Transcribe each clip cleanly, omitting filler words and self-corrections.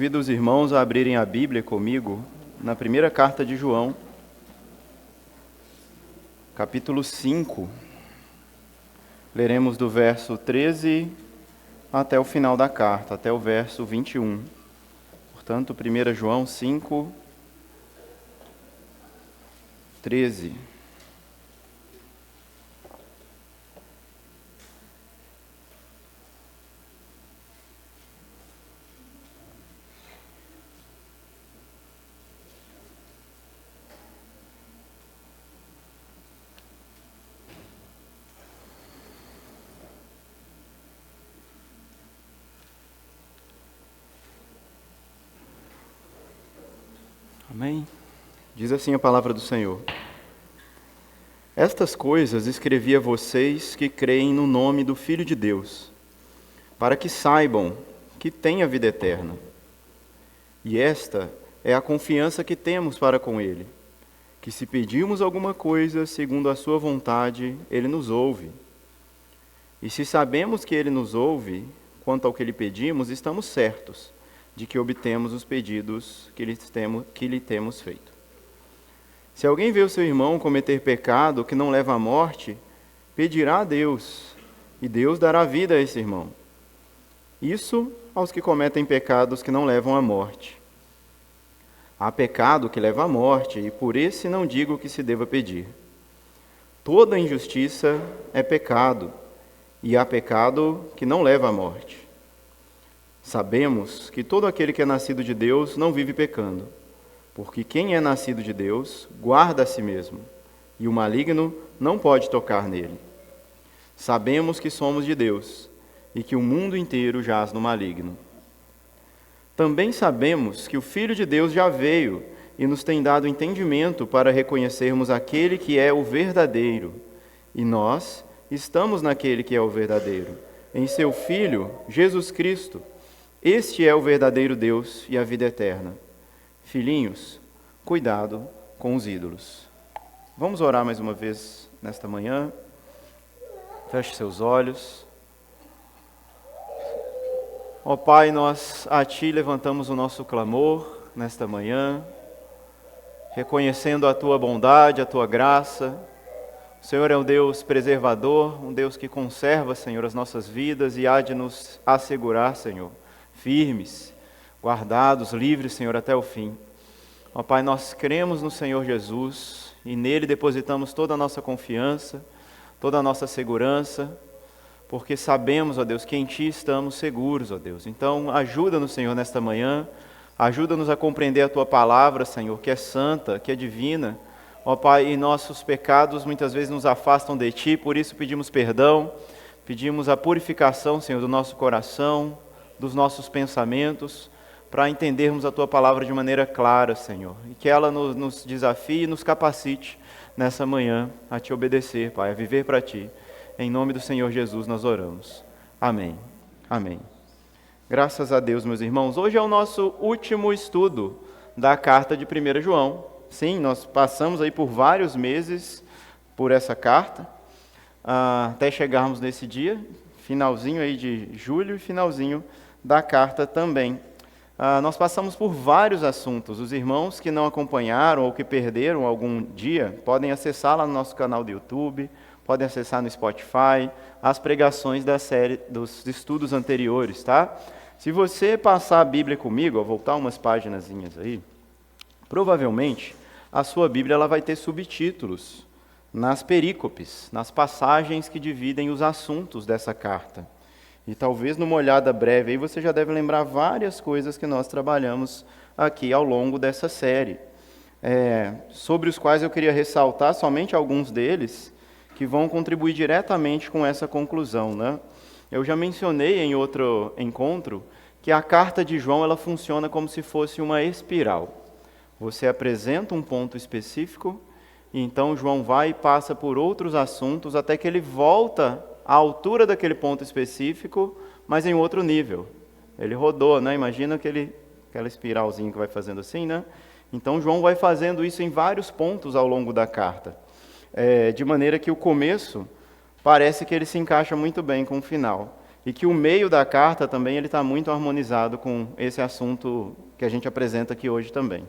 Convido os irmãos a abrirem a Bíblia comigo na primeira carta de João, capítulo 5. Leremos do verso 13 até o final da carta, até o verso 21. Portanto, 1 João 5, 13. Amém? Diz assim a palavra do Senhor. Estas coisas escrevi a vocês que creem no nome do Filho de Deus, para que saibam que têm a vida eterna. E esta é a confiança que temos para com Ele, que se pedirmos alguma coisa segundo a sua vontade, Ele nos ouve. E se sabemos que Ele nos ouve, quanto ao que lhe pedimos, estamos certos de que obtemos os pedidos que lhe temos feito. Se alguém vê o seu irmão cometer pecado que não leva à morte, pedirá a Deus, e Deus dará vida a esse irmão. Isso aos que cometem pecados que não levam à morte. Há pecado que leva à morte, e por esse não digo que se deva pedir. Toda injustiça é pecado, e há pecado que não leva à morte. Sabemos que todo aquele que é nascido de Deus não vive pecando, porque quem é nascido de Deus guarda a si mesmo, e o maligno não pode tocar nele. Sabemos que somos de Deus, e que o mundo inteiro jaz no maligno. Também sabemos que o Filho de Deus já veio e nos tem dado entendimento para reconhecermos aquele que é o verdadeiro, e nós estamos naquele que é o verdadeiro, em seu Filho, Jesus Cristo. Este é o verdadeiro Deus e a vida eterna. Filhinhos, cuidado com os ídolos. Vamos orar mais uma vez nesta manhã. Feche seus olhos. Ó Pai, nós a Ti levantamos o nosso clamor nesta manhã, reconhecendo a Tua bondade, a Tua graça. O Senhor é um Deus preservador, um Deus que conserva, Senhor, as nossas vidas e há de nos assegurar, Senhor, firmes, guardados, livres, Senhor, até o fim. Ó Pai, nós cremos no Senhor Jesus e nele depositamos toda a nossa confiança, toda a nossa segurança, porque sabemos, ó Deus, que em Ti estamos seguros, ó Deus. Então, ajuda-nos, Senhor, nesta manhã, ajuda-nos a compreender a Tua palavra, Senhor, que é santa, que é divina. Ó Pai, e nossos pecados muitas vezes nos afastam de Ti, por isso pedimos perdão, pedimos a purificação, Senhor, do nosso coração, dos nossos pensamentos, para entendermos a Tua palavra de maneira clara, Senhor, e que ela nos desafie e nos capacite nessa manhã a Te obedecer, Pai, a viver para Ti. Em nome do Senhor Jesus nós oramos. Amém. Amém. Graças a Deus, meus irmãos. Hoje é o nosso último estudo da carta de 1 João. Sim, nós passamos aí por vários meses por essa carta, até chegarmos nesse dia, finalzinho aí de julho e finalzinho da carta também. Nós passamos por vários assuntos. Os irmãos que não acompanharam ou que perderam algum dia, podem acessar lá no nosso canal do YouTube, podem acessar no Spotify, as pregações da série dos estudos anteriores, tá? Se você passar a Bíblia comigo, voltar umas paginazinhas aí, provavelmente a sua Bíblia ela vai ter subtítulos nas perícopes, nas passagens que dividem os assuntos dessa carta. E talvez numa olhada breve aí você já deve lembrar várias coisas que nós trabalhamos aqui ao longo dessa série, sobre os quais eu queria ressaltar somente alguns deles que vão contribuir diretamente com essa conclusão, né? Eu já mencionei em outro encontro que a carta de João ela funciona como se fosse uma espiral. Você apresenta um ponto específico e então João vai e passa por outros assuntos até que ele volta à altura daquele ponto específico, mas em outro nível. Ele rodou, né? Imagina aquela espiralzinha que vai fazendo assim, né? Então João vai fazendo isso em vários pontos ao longo da carta, de maneira que o começo parece que ele se encaixa muito bem com o final. e que o meio da carta também ele está muito harmonizado com esse assunto que a gente apresenta aqui hoje também.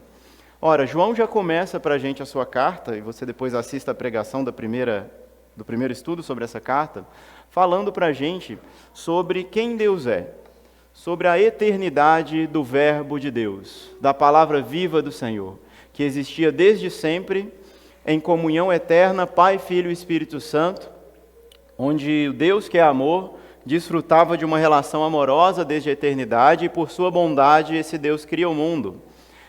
Ora, João já começa para a gente a sua carta, e você depois assista a pregação do primeiro estudo sobre essa carta, falando para a gente sobre quem Deus é, sobre a eternidade do Verbo de Deus, da palavra viva do Senhor, que existia desde sempre, em comunhão eterna, Pai, Filho e Espírito Santo, onde o Deus que é amor desfrutava de uma relação amorosa desde a eternidade, e por sua bondade esse Deus cria o mundo.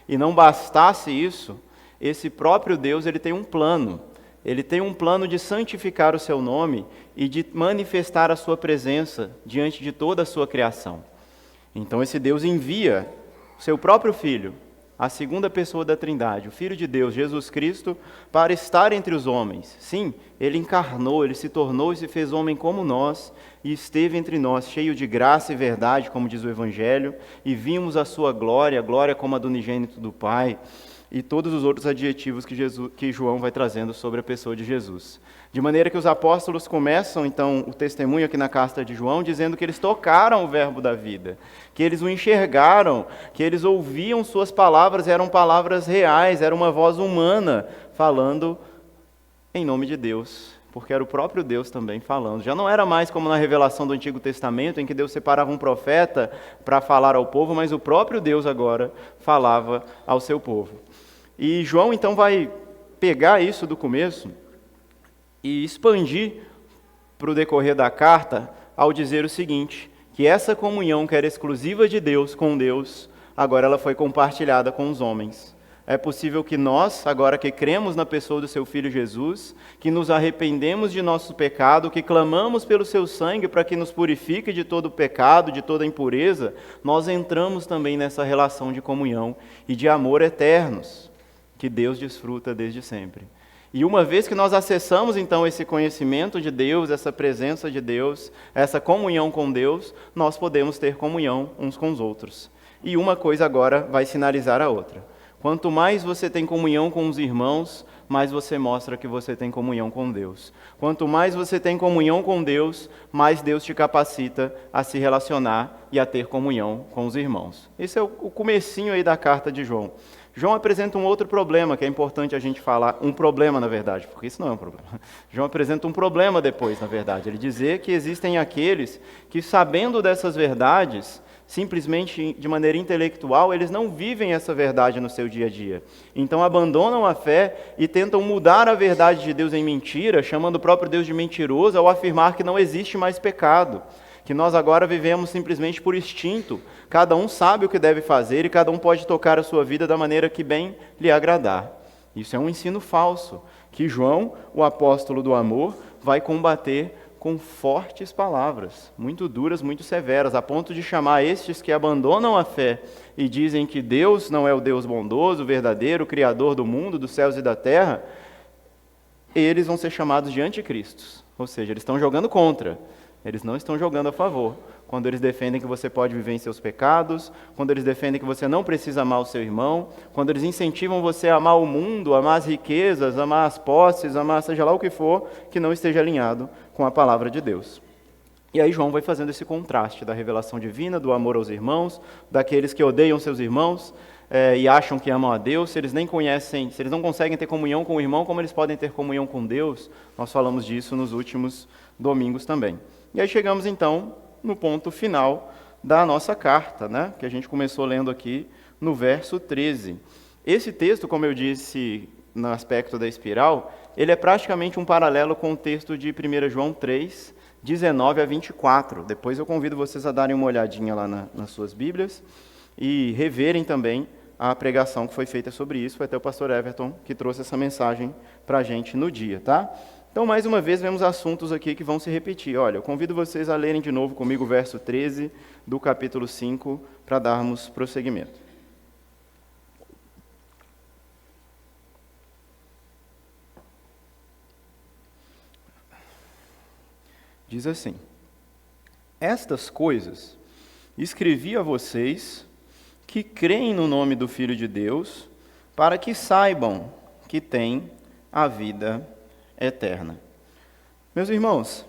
E não bastasse isso, esse próprio Deus ele tem um plano. Ele tem um plano de santificar o seu nome e de manifestar a sua presença diante de toda a sua criação. Então esse Deus envia o seu próprio Filho, a segunda pessoa da Trindade, o Filho de Deus, Jesus Cristo, para estar entre os homens. Sim, ele encarnou, ele se tornou e se fez homem como nós, e esteve entre nós, cheio de graça e verdade, como diz o Evangelho, e vimos a sua glória, glória como a do unigênito do Pai, e todos os outros adjetivos que João vai trazendo sobre a pessoa de Jesus. De maneira que os apóstolos começam, então, o testemunho aqui na carta de João, dizendo que eles tocaram o verbo da vida, que eles o enxergaram, que eles ouviam suas palavras, eram palavras reais, era uma voz humana, falando em nome de Deus, porque era o próprio Deus também falando. Já não era mais como na revelação do Antigo Testamento, em que Deus separava um profeta para falar ao povo, mas o próprio Deus agora falava ao seu povo. E João, então, vai pegar isso do começo e expandir para o decorrer da carta ao dizer o seguinte, que essa comunhão que era exclusiva de Deus com Deus, agora ela foi compartilhada com os homens. É possível que nós, agora que cremos na pessoa do seu Filho Jesus, que nos arrependemos de nosso pecado, que clamamos pelo seu sangue para que nos purifique de todo o pecado, de toda impureza, nós entramos também nessa relação de comunhão e de amor eternos, que Deus desfruta desde sempre. E uma vez que nós acessamos então esse conhecimento de Deus, essa presença de Deus, essa comunhão com Deus, nós podemos ter comunhão uns com os outros. E uma coisa agora vai sinalizar a outra. Quanto mais você tem comunhão com os irmãos, mais você mostra que você tem comunhão com Deus. Quanto mais você tem comunhão com Deus, mais Deus te capacita a se relacionar e a ter comunhão com os irmãos. Esse é o comecinho aí da carta de João. João apresenta um outro problema que é importante a gente falar, um problema na verdade, porque isso não é um problema. João apresenta um problema depois, na verdade, ele dizer que existem aqueles que, sabendo dessas verdades, simplesmente de maneira intelectual, eles não vivem essa verdade no seu dia a dia. Então abandonam a fé e tentam mudar a verdade de Deus em mentira, chamando o próprio Deus de mentiroso ao afirmar que não existe mais pecado, que nós agora vivemos simplesmente por instinto, cada um sabe o que deve fazer e cada um pode tocar a sua vida da maneira que bem lhe agradar. Isso é um ensino falso, que João, o apóstolo do amor, vai combater com fortes palavras, muito duras, muito severas, a ponto de chamar estes que abandonam a fé e dizem que Deus não é o Deus bondoso, verdadeiro, criador do mundo, dos céus e da terra, eles vão ser chamados de anticristos, ou seja, eles estão jogando contra. Eles não estão jogando a favor. Quando eles defendem que você pode viver em seus pecados, quando eles defendem que você não precisa amar o seu irmão, quando eles incentivam você a amar o mundo, amar as riquezas, amar as posses, amar seja lá o que for, que não esteja alinhado com a palavra de Deus. E aí João vai fazendo esse contraste da revelação divina, do amor aos irmãos, daqueles que odeiam seus irmãos e acham que amam a Deus, se eles nem conhecem, se eles não conseguem ter comunhão com o irmão, como eles podem ter comunhão com Deus? Nós falamos disso nos últimos domingos também. E aí chegamos então no ponto final da nossa carta, né? Que a gente começou lendo aqui no verso 13. Esse texto, como eu disse no aspecto da espiral, ele é praticamente um paralelo com o texto de 1 João 3, 19 a 24. Depois eu convido vocês a darem uma olhadinha lá nas suas Bíblias e reverem também a pregação que foi feita sobre isso. Foi até o pastor Everton que trouxe essa mensagem para a gente no dia, tá? Então, mais uma vez, vemos assuntos aqui que vão se repetir. Olha, eu convido vocês a lerem de novo comigo o verso 13 do capítulo 5, para darmos prosseguimento. Diz assim: Estas coisas escrevi a vocês que creem no nome do Filho de Deus, para que saibam que têm a vida eterna. Meus irmãos,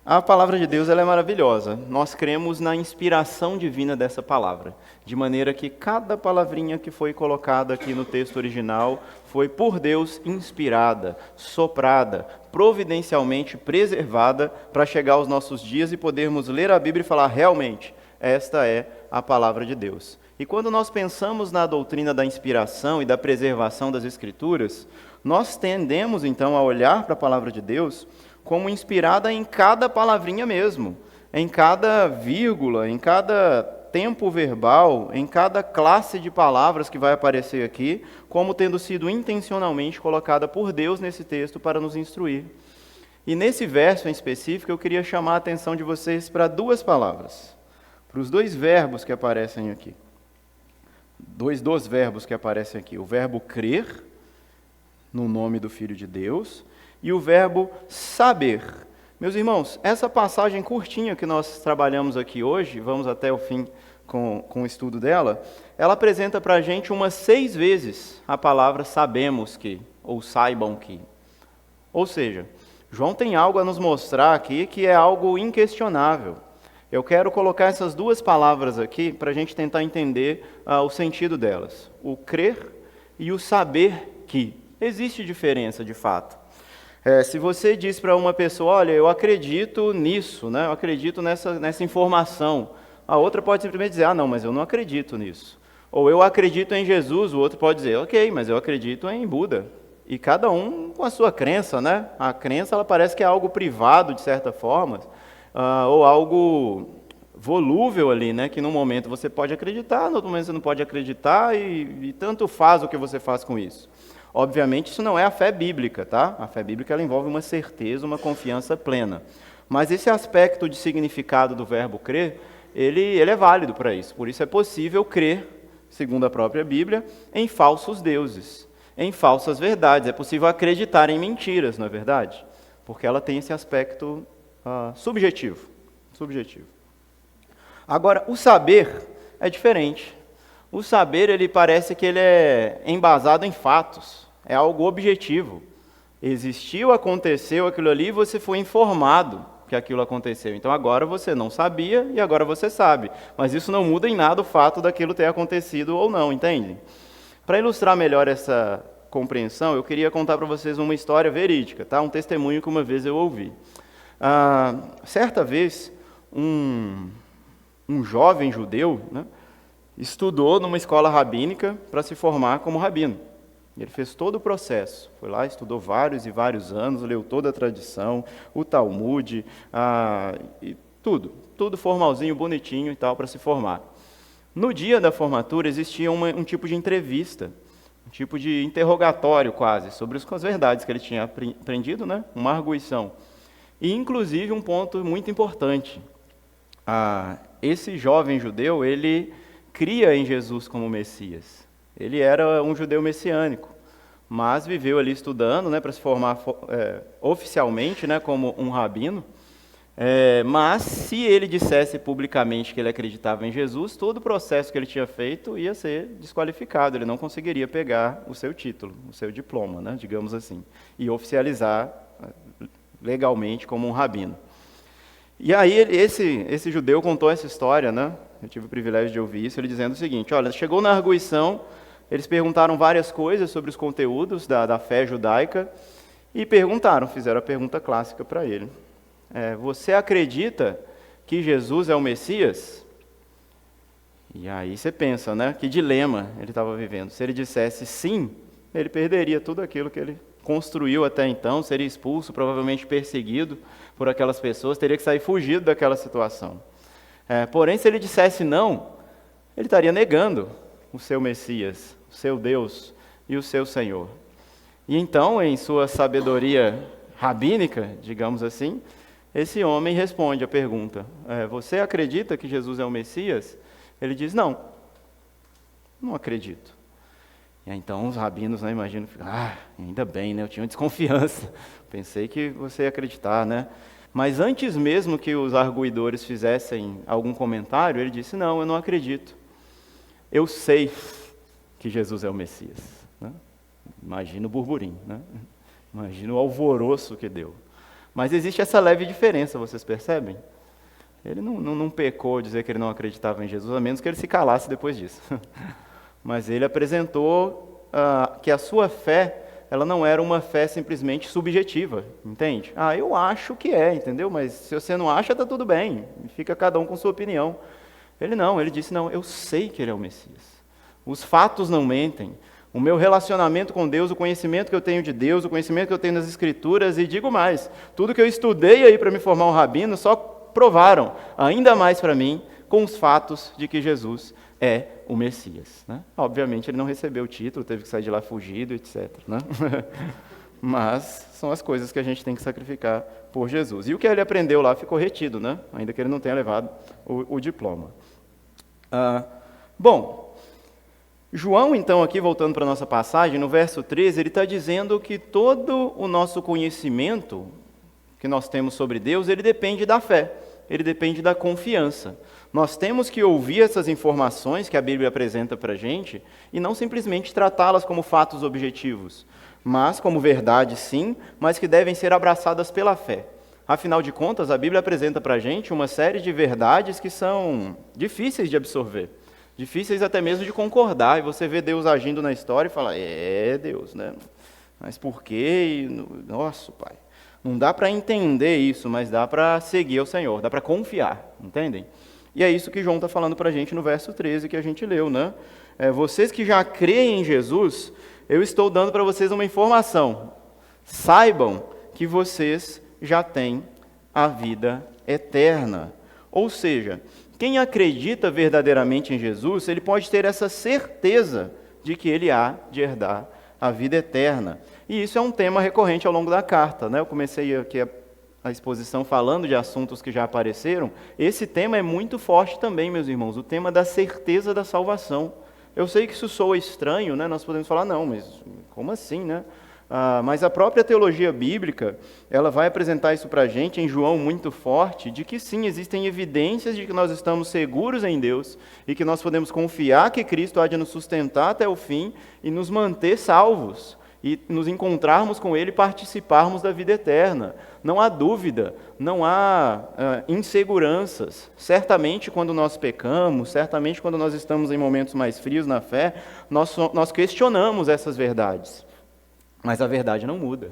A palavra de Deus ela é maravilhosa. Nós cremos na inspiração divina dessa palavra, de maneira que cada palavrinha que foi colocada aqui no texto original foi por Deus inspirada, soprada, providencialmente preservada para chegar aos nossos dias e podermos ler a Bíblia e falar realmente, esta é a palavra de Deus. E quando nós pensamos na doutrina da inspiração e da preservação das Escrituras, nós tendemos então a olhar para a palavra de Deus como inspirada em cada palavrinha mesmo, em cada vírgula, em cada tempo verbal, em cada classe de palavras que vai aparecer aqui, como tendo sido intencionalmente colocada por Deus nesse texto para nos instruir. E nesse verso em específico, eu queria chamar a atenção de vocês para duas palavras, para os dois verbos que aparecem aqui. Dois dos verbos que aparecem aqui, o verbo crer, no nome do Filho de Deus, e o verbo saber. Meus irmãos, essa passagem curtinha que nós trabalhamos aqui hoje, vamos até o fim com o estudo dela, ela apresenta para a gente umas 6 vezes a palavra sabemos que, ou saibam que. Ou seja, João tem algo a nos mostrar aqui que é algo inquestionável. Eu quero colocar essas duas palavras aqui para a gente tentar entender o sentido delas. O crer e o saber que. Existe diferença, de fato. Se você diz para uma pessoa, olha, eu acredito nisso, né? Eu acredito nessa informação, a outra pode simplesmente dizer, não, mas eu não acredito nisso. Ou eu acredito em Jesus, o outro pode dizer, ok, mas eu acredito em Buda. E cada um com a sua crença, né? A crença, ela parece que é algo privado, de certa forma, ou algo volúvel ali, né? Que num momento você pode acreditar, no outro momento você não pode acreditar, e tanto faz o que você faz com isso. Obviamente, isso não é a fé bíblica, tá? A fé bíblica ela envolve uma certeza, uma confiança plena. Mas esse aspecto de significado do verbo crer, ele é válido para isso. Por isso é possível crer, segundo a própria Bíblia, em falsos deuses, em falsas verdades. É possível acreditar em mentiras, não é verdade? Porque ela tem esse aspecto subjetivo. Agora, o saber é diferente. O saber, ele parece que ele é embasado em fatos. É algo objetivo. Existiu, aconteceu aquilo ali e você foi informado que aquilo aconteceu. Então agora você não sabia e agora você sabe. Mas isso não muda em nada o fato daquilo ter acontecido ou não, entende? Para ilustrar melhor essa compreensão, eu queria contar para vocês uma história verídica, tá? Um testemunho que uma vez eu ouvi. Certa vez, um jovem judeu, né, estudou numa escola rabínica para se formar como rabino. Ele fez todo o processo, foi lá, estudou vários e vários anos, leu toda a tradição, o Talmud, e tudo formalzinho, bonitinho e tal, para se formar. No dia da formatura existia um tipo de entrevista, um tipo de interrogatório quase, sobre as verdades que ele tinha aprendido, né? Uma arguição. E inclusive um ponto muito importante, esse jovem judeu, ele cria em Jesus como Messias. Ele era um judeu messiânico, mas viveu ali estudando, né, para se formar oficialmente, né, como um rabino. Mas se ele dissesse publicamente que ele acreditava em Jesus, todo o processo que ele tinha feito ia ser desqualificado. Ele não conseguiria pegar o seu título, o seu diploma, né, digamos assim, e oficializar legalmente como um rabino. E aí esse judeu contou essa história, né? Eu tive o privilégio de ouvir isso, ele dizendo o seguinte, olha, chegou na arguição, eles perguntaram várias coisas sobre os conteúdos da fé judaica e fizeram a pergunta clássica para ele. Você acredita que Jesus é o Messias? E aí você pensa, né? Que dilema ele estava vivendo. Se ele dissesse sim, ele perderia tudo aquilo que ele construiu até então, seria expulso, provavelmente perseguido por aquelas pessoas, teria que sair fugido daquela situação. Porém, se ele dissesse não, ele estaria negando o seu Messias, o seu Deus e o seu Senhor. E então, em sua sabedoria rabínica, digamos assim, esse homem responde a pergunta, você acredita que Jesus é o Messias? Ele diz, não acredito. E então os rabinos, né, imagino, ainda bem, né, eu tinha uma desconfiança, pensei que você ia acreditar, né? Mas antes mesmo que os arguidores fizessem algum comentário, ele disse, não, eu não acredito. Eu sei que Jesus é o Messias. Né? Imagina o burburinho, né? Imagina o alvoroço que deu. Mas existe essa leve diferença, vocês percebem? Ele não pecou dizer que ele não acreditava em Jesus, a menos que ele se calasse depois disso. Mas ele apresentou que a sua fé, ela não era uma fé simplesmente subjetiva, entende? Eu acho que é, entendeu? Mas se você não acha, está tudo bem, fica cada um com sua opinião. Ele disse, não, eu sei que ele é o Messias. Os fatos não mentem. O meu relacionamento com Deus, o conhecimento que eu tenho de Deus, o conhecimento que eu tenho nas Escrituras, e digo mais, tudo que eu estudei aí para me formar um rabino, só provaram, ainda mais para mim, com os fatos de que Jesus é o Messias. Né? Obviamente ele não recebeu o título, teve que sair de lá fugido, etc. Né? Mas são as coisas que a gente tem que sacrificar por Jesus. E o que ele aprendeu lá ficou retido, né? Ainda que ele não tenha levado o diploma. Bom, João, então, aqui voltando para a nossa passagem, no verso 13, ele está dizendo que todo o nosso conhecimento que nós temos sobre Deus, ele depende da fé, ele depende da confiança. Nós temos que ouvir essas informações que a Bíblia apresenta para a gente e não simplesmente tratá-las como fatos objetivos, mas como verdade, sim, mas que devem ser abraçadas pela fé. Afinal de contas, a Bíblia apresenta para a gente uma série de verdades que são difíceis de absorver, difíceis até mesmo de concordar, e você vê Deus agindo na história e fala, Deus, né? Mas por quê? Nossa, Pai, não dá para entender isso, mas dá para seguir ao Senhor, dá para confiar, entendem? E é isso que João está falando para a gente no verso 13 que a gente leu, né? Vocês que já creem em Jesus, eu estou dando para vocês uma informação. Saibam que vocês já têm a vida eterna. Ou seja, quem acredita verdadeiramente em Jesus, ele pode ter essa certeza de que ele há de herdar a vida eterna. E isso é um tema recorrente ao longo da carta, né? Eu comecei aqui a exposição falando de assuntos que já apareceram. Esse tema é muito forte também, meus irmãos, o tema da certeza da salvação. Eu sei que isso soa estranho, né? Nós podemos falar, não, mas como assim, né? Mas a própria teologia bíblica, ela vai apresentar isso para a gente, em João, muito forte, de que sim, existem evidências de que nós estamos seguros em Deus e que nós podemos confiar que Cristo há de nos sustentar até o fim e nos manter salvos e nos encontrarmos com Ele e participarmos da vida eterna. Não há dúvida, não há inseguranças. Certamente quando nós pecamos, certamente quando nós estamos em momentos mais frios na fé, nós questionamos essas verdades. Mas a verdade não muda.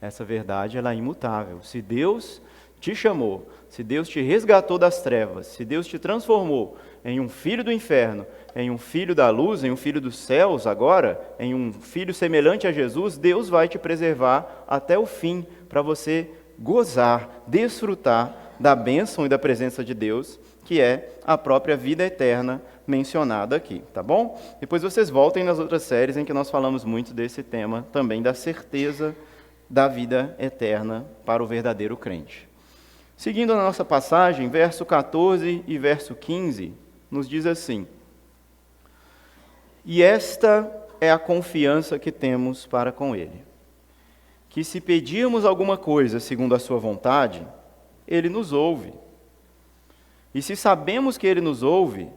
Essa verdade ela é imutável. Se Deus te chamou, se Deus te resgatou das trevas, se Deus te transformou em um filho do inferno, em um filho da luz, em um filho dos céus agora, em um filho semelhante a Jesus, Deus vai te preservar até o fim, para você gozar, desfrutar da bênção e da presença de Deus, que é a própria vida eterna mencionada aqui, tá bom? Depois vocês voltem nas outras séries em que nós falamos muito desse tema, também da certeza da vida eterna para o verdadeiro crente. Seguindo na nossa passagem, verso 14 e verso 15, nos diz assim: E esta é a confiança que temos para com Ele, que se pedirmos alguma coisa segundo a sua vontade, Ele nos ouve. E se sabemos que Ele nos ouve,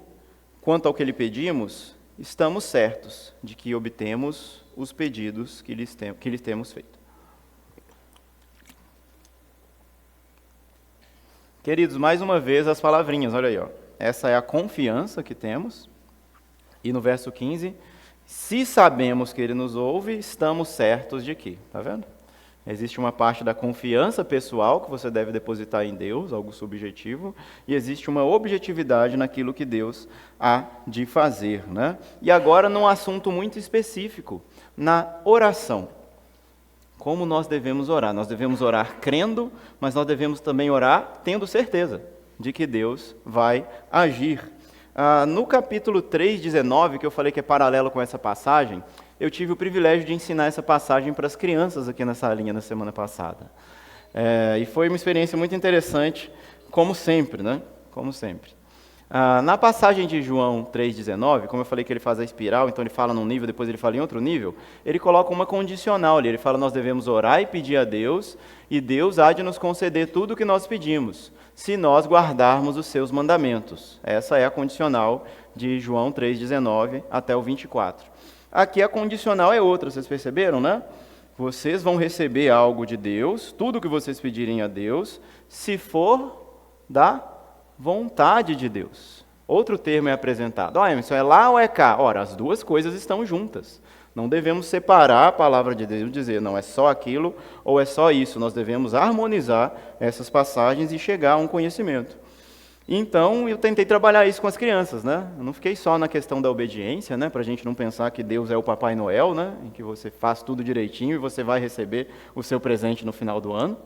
quanto ao que lhe pedimos, estamos certos de que obtemos os pedidos que lhes temos feito. Queridos, mais uma vez as palavrinhas, olha aí, ó. Essa é a confiança que temos. E no verso 15, se sabemos que Ele nos ouve, estamos certos de que. Está vendo? Existe uma parte da confiança pessoal que você deve depositar em Deus, algo subjetivo, e existe uma objetividade naquilo que Deus há de fazer, né? E agora num assunto muito específico, na oração. Como nós devemos orar? Nós devemos orar crendo, mas nós devemos também orar tendo certeza de que Deus vai agir. No capítulo 3:19, que eu falei que é paralelo com essa passagem, eu tive o privilégio de ensinar essa passagem para as crianças aqui nessa linha na semana passada. E foi uma experiência muito interessante, como sempre, né? Como sempre. Na passagem de João 3:19, como eu falei que ele faz a espiral, então ele fala num nível, depois ele fala em outro nível, ele coloca uma condicional ali, ele fala nós devemos orar e pedir a Deus, e Deus há de nos conceder tudo o que nós pedimos, se nós guardarmos os seus mandamentos. Essa é a condicional de João 3:19 até o 24. Aqui a condicional é outra, vocês perceberam, né? vocês vão receber algo de Deus, tudo que vocês pedirem a Deus, se for da vontade de Deus. Outro termo é apresentado. Emerson, é lá ou é cá? Ora, as duas coisas estão juntas. Não devemos separar a palavra de Deus e dizer, não, é só aquilo ou é só isso. Nós devemos harmonizar essas passagens e chegar a um conhecimento. Então, eu tentei trabalhar isso com as crianças, né? Eu não fiquei só na questão da obediência, né? Para a gente não pensar que Deus é o Papai Noel, né? Em que você faz tudo direitinho e você vai receber o seu presente no final do ano.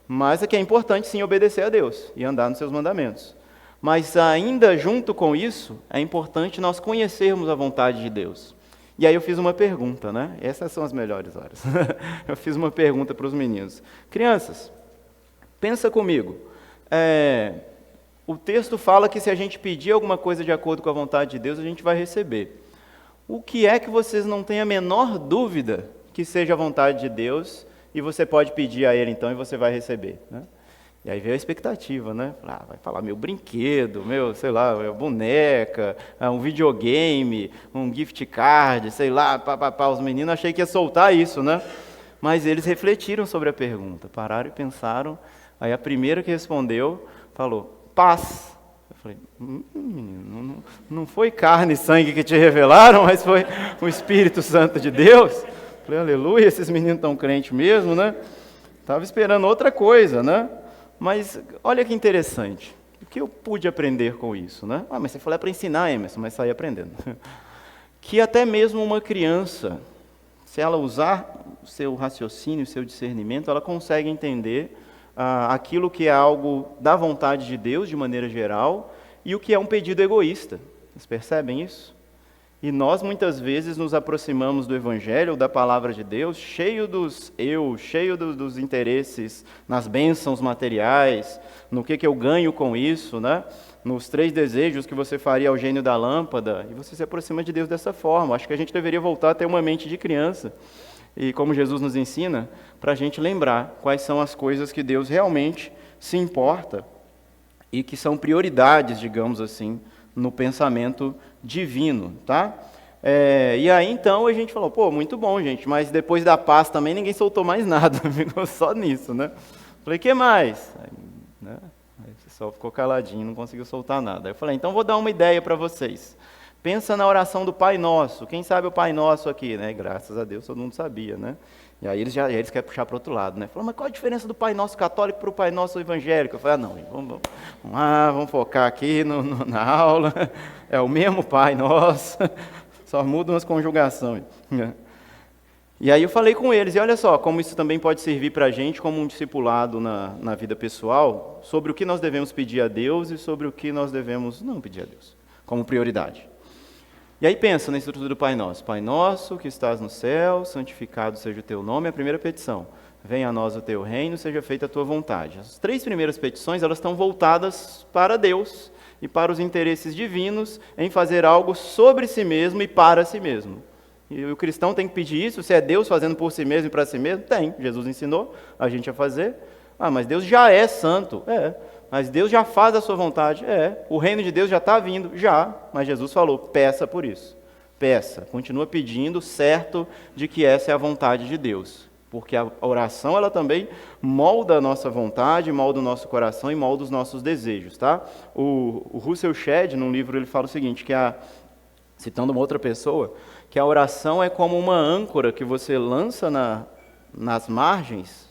Mas é que é importante, sim, obedecer a Deus e andar nos seus mandamentos. Mas ainda junto com isso, é importante nós conhecermos a vontade de Deus. E aí eu fiz uma pergunta, né? Essas são as melhores horas. Eu fiz uma pergunta para os meninos. Crianças, pensa comigo. O texto fala que se a gente pedir alguma coisa de acordo com a vontade de Deus, a gente vai receber. O que é que vocês não têm a menor dúvida que seja a vontade de Deus e você pode pedir a Ele então e você vai receber, né? E aí veio a expectativa, né? Vai falar meu brinquedo, sei lá, boneca, um videogame, um gift card, sei lá, Os meninos achei que ia soltar isso, né? Mas eles refletiram sobre a pergunta, pararam e pensaram. Aí a primeira que respondeu falou, paz. Eu falei, menino, não foi carne e sangue que te revelaram, mas foi o Espírito Santo de Deus. Eu falei, aleluia, esses meninos estão crentes mesmo, né? Estava esperando outra coisa, né? Mas olha que interessante, o que eu pude aprender com isso, né? Mas você falou para ensinar, Emerson, mas saí aprendendo. Que até mesmo uma criança, se ela usar o seu raciocínio, o seu discernimento, ela consegue entender aquilo que é algo da vontade de Deus, de maneira geral, e o que é um pedido egoísta. Vocês percebem isso? E nós, muitas vezes, nos aproximamos do Evangelho, da Palavra de Deus, cheio dos cheio dos interesses, nas bênçãos materiais, no que eu ganho com isso, né? Nos 3 desejos que você faria ao gênio da lâmpada, e você se aproxima de Deus dessa forma. Acho que a gente deveria voltar a ter uma mente de criança, e como Jesus nos ensina, para a gente lembrar quais são as coisas que Deus realmente se importa, e que são prioridades, digamos assim, no pensamento divino, tá? E aí, então, a gente falou, muito bom, gente, mas depois da paz também ninguém soltou mais nada, ficou só nisso, né? Falei, que mais? Aí o pessoal ficou caladinho, não conseguiu soltar nada. Aí eu falei, então vou dar uma ideia para vocês. Pensa na oração do Pai Nosso. Quem sabe o Pai Nosso aqui, né? Graças a Deus todo mundo sabia, né? E aí eles querem puxar para o outro lado, né? Falou, mas qual a diferença do Pai Nosso católico para o Pai Nosso evangélico? Eu falei, não, vamos focar aqui na aula. É o mesmo Pai Nosso, só mudam as conjugações. E aí eu falei com eles, e olha só, como isso também pode servir para a gente como um discipulado na vida pessoal, sobre o que nós devemos pedir a Deus e sobre o que nós devemos não pedir a Deus, como prioridade. E aí pensa na estrutura do Pai Nosso. Pai Nosso, que estás no céu, santificado seja o teu nome, é a primeira petição. Venha a nós o teu reino, seja feita a tua vontade. As 3 primeiras petições, elas estão voltadas para Deus e para os interesses divinos em fazer algo sobre si mesmo e para si mesmo. E o cristão tem que pedir isso, se é Deus fazendo por si mesmo e para si mesmo? Tem, Jesus ensinou a gente a fazer. Mas Deus já é santo? Mas Deus já faz a sua vontade? O reino de Deus já está vindo? Já, mas Jesus falou, peça por isso. Peça, continua pedindo, certo de que essa é a vontade de Deus. Porque a oração, ela também molda a nossa vontade, molda o nosso coração e molda os nossos desejos, tá? O Russell Shedd, num livro, ele fala o seguinte, citando uma outra pessoa, que a oração é como uma âncora que você lança nas margens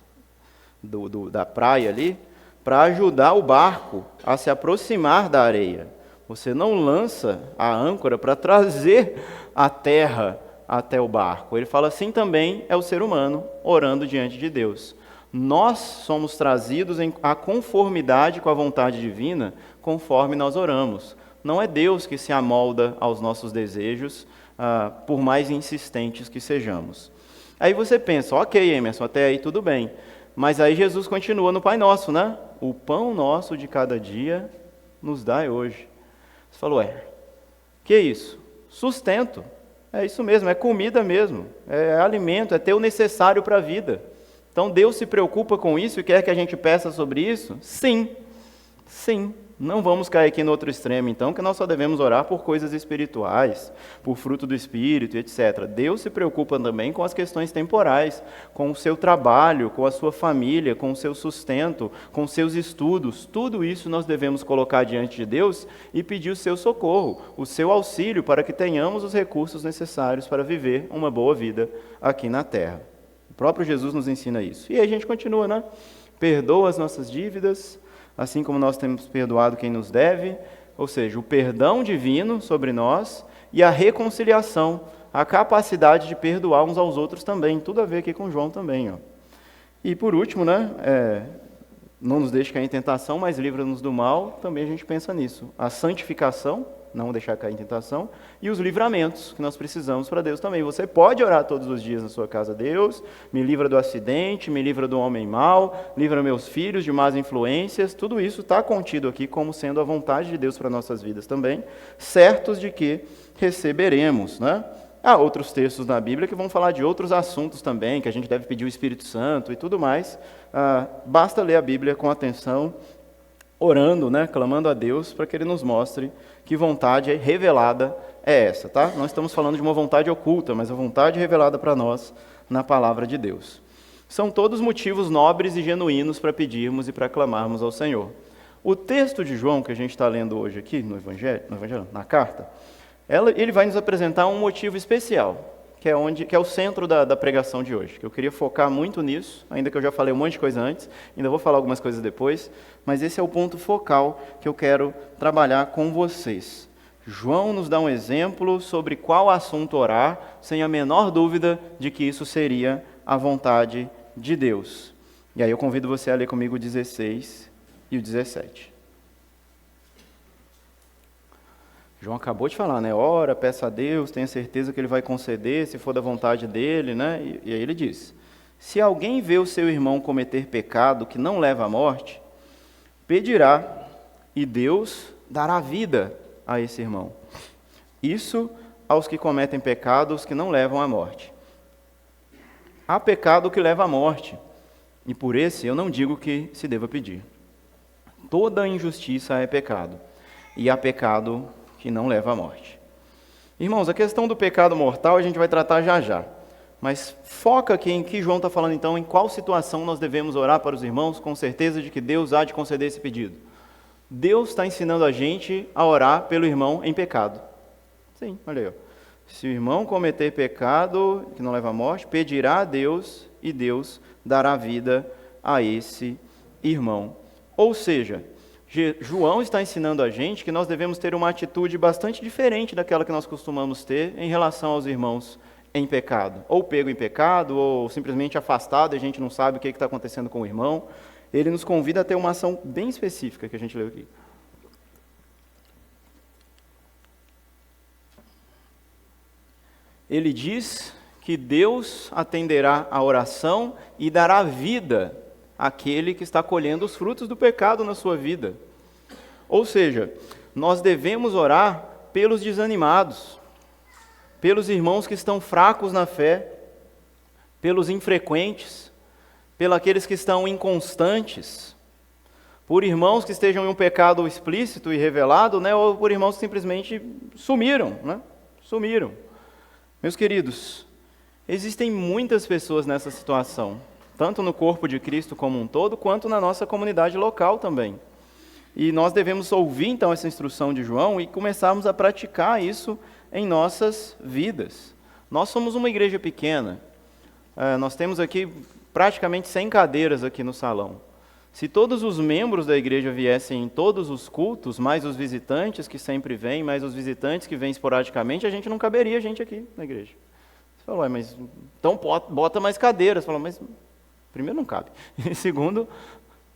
da praia ali, para ajudar o barco a se aproximar da areia. Você não lança a âncora para trazer a terra até o barco. Ele fala assim também é o ser humano orando diante de Deus. Nós somos trazidos à conformidade com a vontade divina conforme nós oramos. Não é Deus que se amolda aos nossos desejos, por mais insistentes que sejamos. Aí você pensa, ok, Emerson, até aí tudo bem. Mas aí Jesus continua no Pai Nosso, né? O pão nosso de cada dia nos dai hoje. Você falou, que é isso? Sustento. É isso mesmo, é comida mesmo. É alimento, é ter o necessário para a vida. Então Deus se preocupa com isso e quer que a gente peça sobre isso? Sim. Sim. Não vamos cair aqui no outro extremo, então, que nós só devemos orar por coisas espirituais, por fruto do Espírito, etc. Deus se preocupa também com as questões temporais, com o seu trabalho, com a sua família, com o seu sustento, com os seus estudos. Tudo isso nós devemos colocar diante de Deus e pedir o seu socorro, o seu auxílio, para que tenhamos os recursos necessários para viver uma boa vida aqui na terra. O próprio Jesus nos ensina isso. E aí a gente continua, né? Perdoa as nossas dívidas, assim como nós temos perdoado quem nos deve, ou seja, o perdão divino sobre nós e a reconciliação, a capacidade de perdoar uns aos outros também, tudo a ver aqui com João também. Ó. E por último, né, não nos deixe cair em tentação, mas livra-nos do mal, também a gente pensa nisso. A santificação, não deixar cair em tentação, e os livramentos que nós precisamos para Deus também. Você pode orar todos os dias na sua casa: Deus, me livra do acidente, me livra do homem mau, livra meus filhos de más influências. Tudo isso está contido aqui como sendo a vontade de Deus para nossas vidas também, certos de que receberemos, né? Há outros textos na Bíblia que vão falar de outros assuntos também, que a gente deve pedir o Espírito Santo e tudo mais. Basta ler a Bíblia com atenção, orando, né, clamando a Deus para que Ele nos mostre que vontade revelada é essa, tá? Não estamos falando de uma vontade oculta, mas a vontade revelada para nós na palavra de Deus. São todos motivos nobres e genuínos para pedirmos e para clamarmos ao Senhor. O texto de João que a gente está lendo hoje aqui no Evangelho, na carta, ele vai nos apresentar um motivo especial, que é o centro da pregação de hoje, que eu queria focar muito nisso, ainda que eu já falei um monte de coisa antes, ainda vou falar algumas coisas depois, mas esse é o ponto focal que eu quero trabalhar com vocês. João nos dá um exemplo sobre qual assunto orar, sem a menor dúvida de que isso seria a vontade de Deus. E aí eu convido você a ler comigo o 16 e o 17. João acabou de falar, né? Ora, peça a Deus, tenha certeza que Ele vai conceder, se for da vontade dEle, né? E aí ele diz: se alguém vê o seu irmão cometer pecado que não leva à morte, pedirá, e Deus dará vida a esse irmão. Isso aos que cometem pecados que não levam à morte. Há pecado que leva à morte, e por esse eu não digo que se deva pedir. Toda injustiça é pecado, e há pecado que não leva à morte. Irmãos, a questão do pecado mortal a gente vai tratar já já, mas foca aqui em que João está falando então, em qual situação nós devemos orar para os irmãos, com certeza de que Deus há de conceder esse pedido. Deus está ensinando a gente a orar pelo irmão em pecado. Sim, olha aí. Ó. Se o irmão cometer pecado que não leva à morte, pedirá a Deus e Deus dará vida a esse irmão. Ou seja, João está ensinando a gente que nós devemos ter uma atitude bastante diferente daquela que nós costumamos ter em relação aos irmãos em pecado. Ou pego em pecado, ou simplesmente afastado, e a gente não sabe o que está acontecendo com o irmão. Ele nos convida a ter uma ação bem específica que a gente leu aqui. Ele diz que Deus atenderá a oração e dará vida àquele que está colhendo os frutos do pecado na sua vida. Ou seja, nós devemos orar pelos desanimados, pelos irmãos que estão fracos na fé, pelos infrequentes, pelos aqueles que estão inconstantes, por irmãos que estejam em um pecado explícito e revelado, né, ou por irmãos que simplesmente sumiram, né? Sumiram. Meus queridos, existem muitas pessoas nessa situação, tanto no corpo de Cristo como um todo, quanto na nossa comunidade local também. E nós devemos ouvir então essa instrução de João e começarmos a praticar isso em nossas vidas. Nós somos uma igreja pequena, nós temos aqui praticamente 100 cadeiras aqui no salão. Se todos os membros da igreja viessem em todos os cultos, mais os visitantes que sempre vêm, mais os visitantes que vêm esporadicamente, a gente não caberia gente aqui na igreja. Você falou, mas então bota mais cadeiras. Você falou, mas primeiro não cabe. E segundo,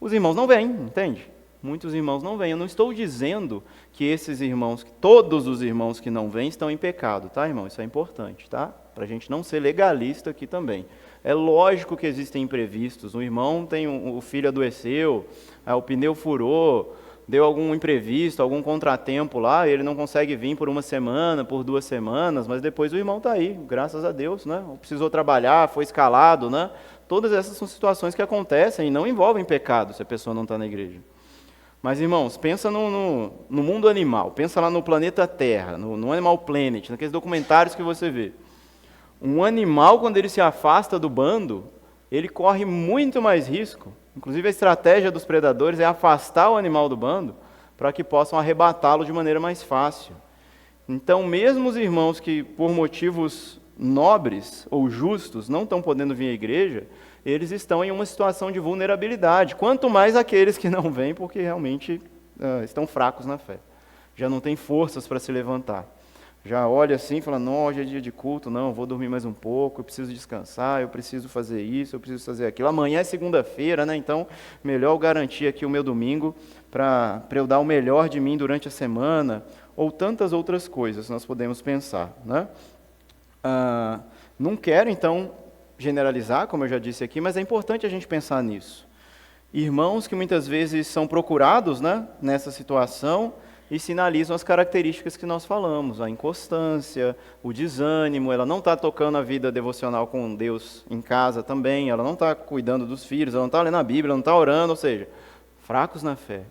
os irmãos não vêm, entende? Muitos irmãos não vêm. Eu não estou dizendo que esses irmãos, que todos os irmãos que não vêm estão em pecado, tá, irmão? Isso é importante, tá? Para a gente não ser legalista aqui também. É lógico que existem imprevistos. Um irmão o filho adoeceu, o pneu furou, deu algum imprevisto, algum contratempo lá, ele não consegue vir por uma semana, por 2 semanas, mas depois o irmão está aí, graças a Deus, né? Precisou trabalhar, foi escalado, né? Todas essas são situações que acontecem e não envolvem pecado se a pessoa não está na igreja. Mas, irmãos, pensa no mundo animal, pensa lá no planeta Terra, no Animal Planet, naqueles documentários que você vê. Um animal, quando ele se afasta do bando, ele corre muito mais risco. Inclusive, a estratégia dos predadores é afastar o animal do bando para que possam arrebatá-lo de maneira mais fácil. Então, mesmo os irmãos que, por motivos nobres ou justos, não estão podendo vir à igreja, eles estão em uma situação de vulnerabilidade. Quanto mais aqueles que não vêm, porque realmente estão fracos na fé. Já não têm forças para se levantar. Já olha assim e fala, não, hoje é dia de culto, não, vou dormir mais um pouco, eu preciso descansar, eu preciso fazer isso, eu preciso fazer aquilo. Amanhã é segunda-feira, né? Então melhor eu garantir aqui o meu domingo para eu dar o melhor de mim durante a semana, ou tantas outras coisas nós podemos pensar, né? Não quero, então, generalizar, como eu já disse aqui, mas é importante a gente pensar nisso. Irmãos que muitas vezes são procurados, né, nessa situação, e sinalizam as características que nós falamos, a inconstância, o desânimo, ela não está tocando a vida devocional com Deus em casa também, ela não está cuidando dos filhos, ela não está lendo a Bíblia, ela não está orando, ou seja, fracos na fé,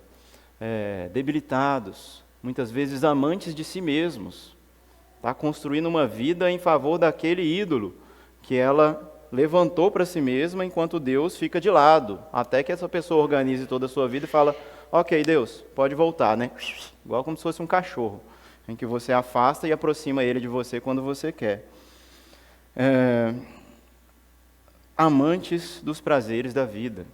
debilitados, muitas vezes amantes de si mesmos, está construindo uma vida em favor daquele ídolo que ela levantou para si mesma, enquanto Deus fica de lado, até que essa pessoa organize toda a sua vida e fala, ok, Deus, pode voltar, né? Igual como se fosse um cachorro, em que você afasta e aproxima ele de você quando você quer. Amantes dos prazeres da vida,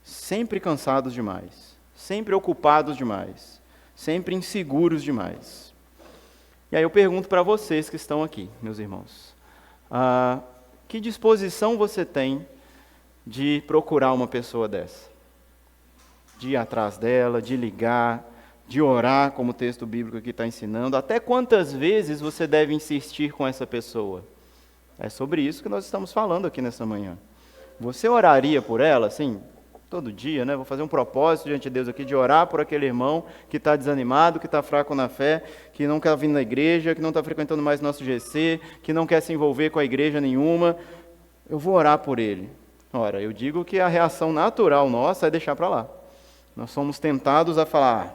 sempre cansados demais, sempre ocupados demais, sempre inseguros demais. E aí eu pergunto para vocês que estão aqui, meus irmãos, que disposição você tem de procurar uma pessoa dessa? De ir atrás dela, de ligar, de orar, como o texto bíblico aqui está ensinando. Até quantas vezes você deve insistir com essa pessoa? É sobre isso que nós estamos falando aqui nessa manhã. Você oraria por ela, assim, todo dia, né? Vou fazer um propósito diante de Deus aqui de orar por aquele irmão que está desanimado, que está fraco na fé, que não quer vir na igreja, que não está frequentando mais nosso GC, que não quer se envolver com a igreja nenhuma. Eu vou orar por ele. Ora, eu digo que a reação natural nossa é deixar para lá. Nós somos tentados a falar,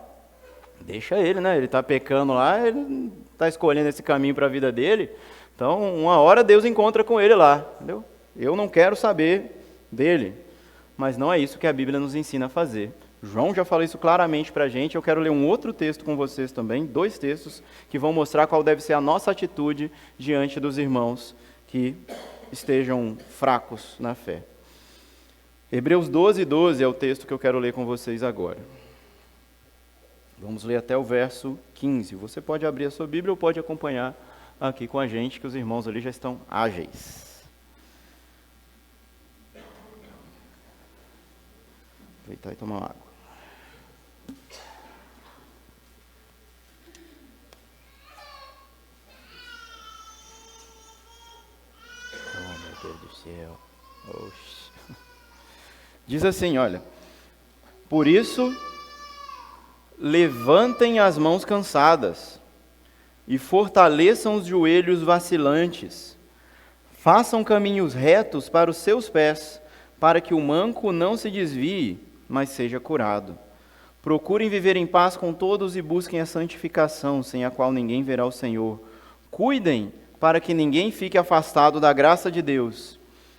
deixa ele, né? Ele está pecando lá, ele está escolhendo esse caminho para a vida dele. Então, uma hora Deus encontra com ele lá, entendeu? Eu não quero saber dele. Mas não é isso que a Bíblia nos ensina a fazer. João já falou isso claramente para a gente. Eu quero ler um outro texto com vocês também, 2 textos, que vão mostrar qual deve ser a nossa atitude diante dos irmãos que estejam fracos na fé. Hebreus 12:12 é o texto que eu quero ler com vocês agora. Vamos ler até o verso 15. Você pode abrir a sua Bíblia ou pode acompanhar aqui com a gente, que os irmãos ali já estão ágeis. Aproveitar e tomar água. Oh, meu Deus do céu. Oxi. Diz assim, olha, por isso, levantem as mãos cansadas e fortaleçam os joelhos vacilantes. Façam caminhos retos para os seus pés, para que o manco não se desvie, mas seja curado. Procurem viver em paz com todos e busquem a santificação, sem a qual ninguém verá o Senhor. Cuidem para que ninguém fique afastado da graça de Deus,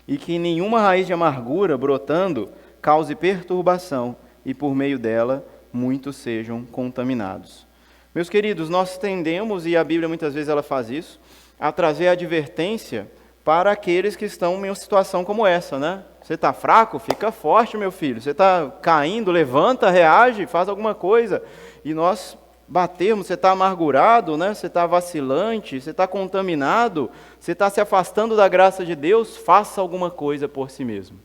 e que nenhuma raiz de amargura brotando cause perturbação, e por meio dela muitos sejam contaminados. Meus queridos, nós tendemos, e a Bíblia muitas vezes ela faz isso, a trazer advertência para aqueles que estão em uma situação como essa, né? Você está fraco? Fica forte, meu filho. Você está caindo? Levanta, reage, faz alguma coisa. E nós batermos, você está amargurado, né? Você está vacilante, você está contaminado, você está se afastando da graça de Deus, faça alguma coisa por si mesmo.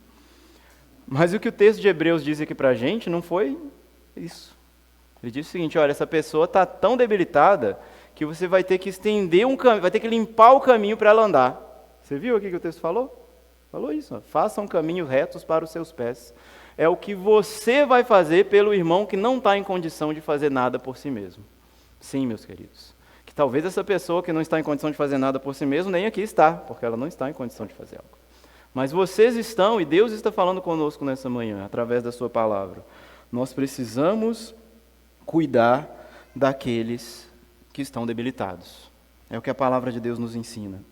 Mas o que o texto de Hebreus diz aqui para a gente não foi isso. Ele diz o seguinte, olha, essa pessoa está tão debilitada que você vai ter que estender um caminho, vai ter que limpar o caminho para ela andar. Você viu aqui que o texto falou? Falou isso, ó. Façam caminhos retos para os seus pés. É o que você vai fazer pelo irmão que não está em condição de fazer nada por si mesmo. Sim, meus queridos. Que talvez essa pessoa que não está em condição de fazer nada por si mesmo, nem aqui está, porque ela não está em condição de fazer algo. Mas vocês estão, e Deus está falando conosco nessa manhã, através da sua palavra. Nós precisamos cuidar daqueles que estão debilitados. É o que a palavra de Deus nos ensina.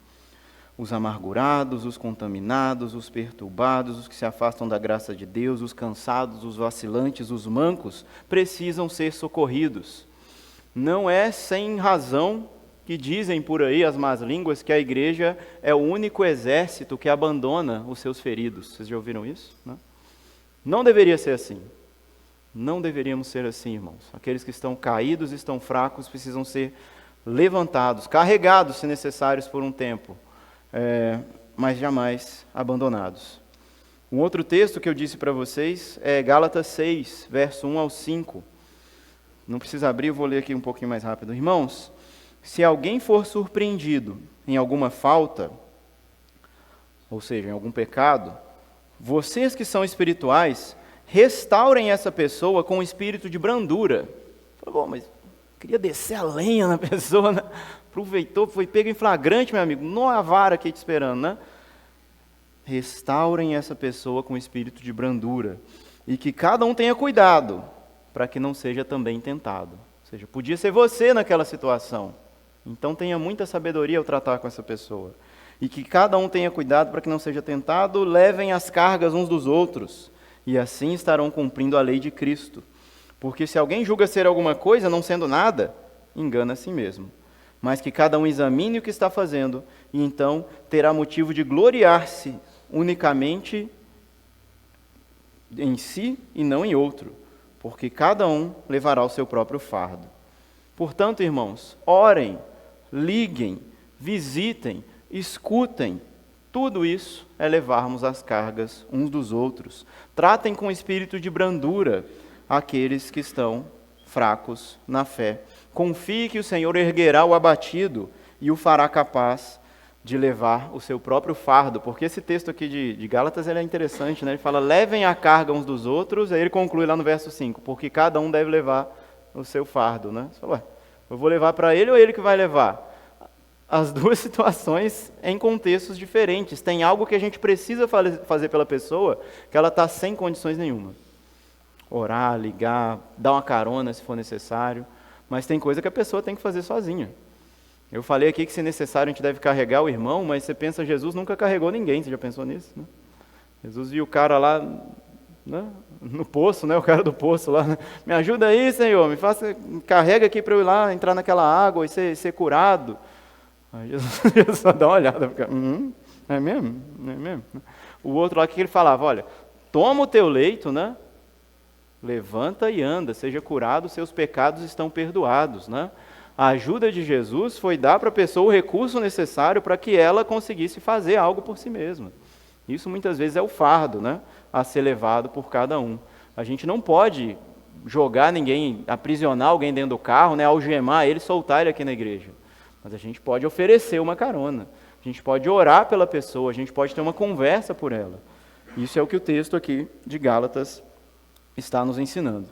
Os amargurados, os contaminados, os perturbados, os que se afastam da graça de Deus, os cansados, os vacilantes, os mancos, precisam ser socorridos. Não é sem razão que dizem por aí as más línguas que a igreja é o único exército que abandona os seus feridos. Vocês já ouviram isso? Não deveria ser assim. Não deveríamos ser assim, irmãos. Aqueles que estão caídos, estão fracos, precisam ser levantados, carregados, se necessários, por um tempo, mas jamais abandonados. Um outro texto que eu disse para vocês é Gálatas 6, verso 1 ao 5. Não precisa abrir, eu vou ler aqui um pouquinho mais rápido. Irmãos, se alguém for surpreendido em alguma falta, ou seja, em algum pecado, vocês que são espirituais, restaurem essa pessoa com um espírito de brandura. Bom, mas queria descer a lenha na pessoa, né? Aproveitou, foi pego em flagrante, meu amigo, não há vara aqui te esperando, né? Restaurem essa pessoa com espírito de brandura, e que cada um tenha cuidado, para que não seja também tentado. Ou seja, podia ser você naquela situação, então tenha muita sabedoria ao tratar com essa pessoa. E que cada um tenha cuidado para que não seja tentado, levem as cargas uns dos outros, e assim estarão cumprindo a lei de Cristo. Porque se alguém julga ser alguma coisa, não sendo nada, engana a si mesmo. Mas que cada um examine o que está fazendo, e então terá motivo de gloriar-se unicamente em si e não em outro, porque cada um levará o seu próprio fardo. Portanto, irmãos, orem, liguem, visitem, escutem. Tudo isso é levarmos as cargas uns dos outros. Tratem com espírito de brandura aqueles que estão fracos na fé. Confie que o Senhor erguerá o abatido e o fará capaz de levar o seu próprio fardo. Porque esse texto aqui de Gálatas ele é interessante, né? Ele fala, levem a carga uns dos outros, aí ele conclui lá no verso 5, porque cada um deve levar o seu fardo, né? Você fala, eu vou levar para ele ou ele que vai levar? As duas situações em contextos diferentes. Tem algo que a gente precisa fazer pela pessoa que ela está sem condições nenhuma. Orar, ligar, dar uma carona se for necessário. Mas tem coisa que a pessoa tem que fazer sozinha. Eu falei aqui que se necessário a gente deve carregar o irmão, mas você pensa, Jesus nunca carregou ninguém. Você já pensou nisso? Né? Jesus viu o cara lá, né, no poço, né, o cara do poço lá. Né? Me ajuda aí, Senhor, carrega aqui para eu ir lá, entrar naquela água e ser curado. Aí Jesus só dá uma olhada, fica, é mesmo? É mesmo? O outro lá, o que ele falava? Olha, toma o teu leito, né? Levanta e anda, seja curado, seus pecados estão perdoados, né? A ajuda de Jesus foi dar para a pessoa o recurso necessário para que ela conseguisse fazer algo por si mesma. Isso muitas vezes é o fardo, né? A ser levado por cada um. A gente não pode jogar ninguém, aprisionar alguém dentro do carro, né? Algemar ele, soltar ele aqui na igreja. Mas a gente pode oferecer uma carona, a gente pode orar pela pessoa, a gente pode ter uma conversa por ela. Isso é o que o texto aqui de Gálatas está nos ensinando.